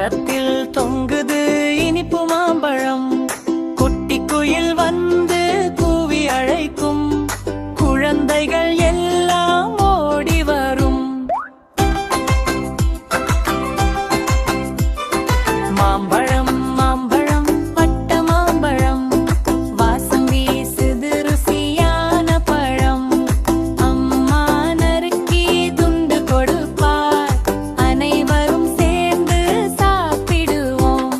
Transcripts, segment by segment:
மரத்தில் தொங்குது இனிப்பு மாம்பழம். குட்டி குயில் வந்து கூவி அழைக்கும். குழந்தைகள் எல்லாம் ஓடி வரும். மாம்பழம் மாம்பழம் பட்ட மாம்பழம், வாசம் வீசுது ருசியான பழம். அம்மா நறுக்கி துண்டு கொடுப்பார், அனைவரும் சேர்ந்து சாப்பிடுவோம்.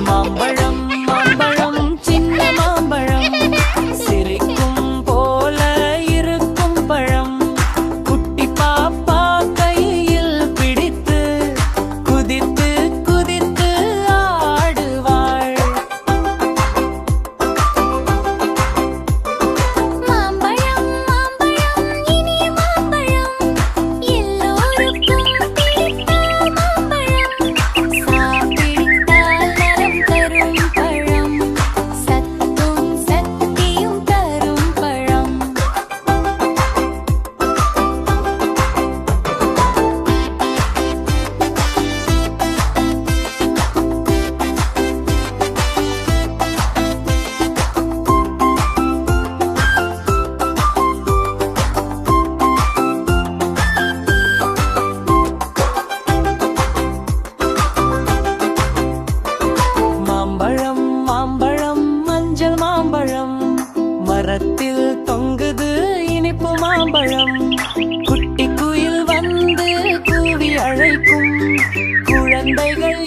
மாம்பழம் மாம்பழம் சின்ன மாம்பழம், சிரிக்கும் போல இருக்கும் பழம். குட்டி பாப்பா கையில் பிடித்து குதித்து குதித்து ஆடுவாள். மாம்பழம் மாம்பழம் இனிய மாம்பழம், எல்லோருக்கும் பிடித்த மாம்பழம். சாப்பிட்டால் நலம் தரும் பழம், சத்தும் சக்தியும் தரும் பழம். மாம்பழம் மாம்பழம் மஞ்சள் மாம்பழம், மரத்தில் தொங்குது இனிப்பு மாம்பழம். குட்டி குயில் வந்து கூவி அழைக்கும். குழந்தைகள்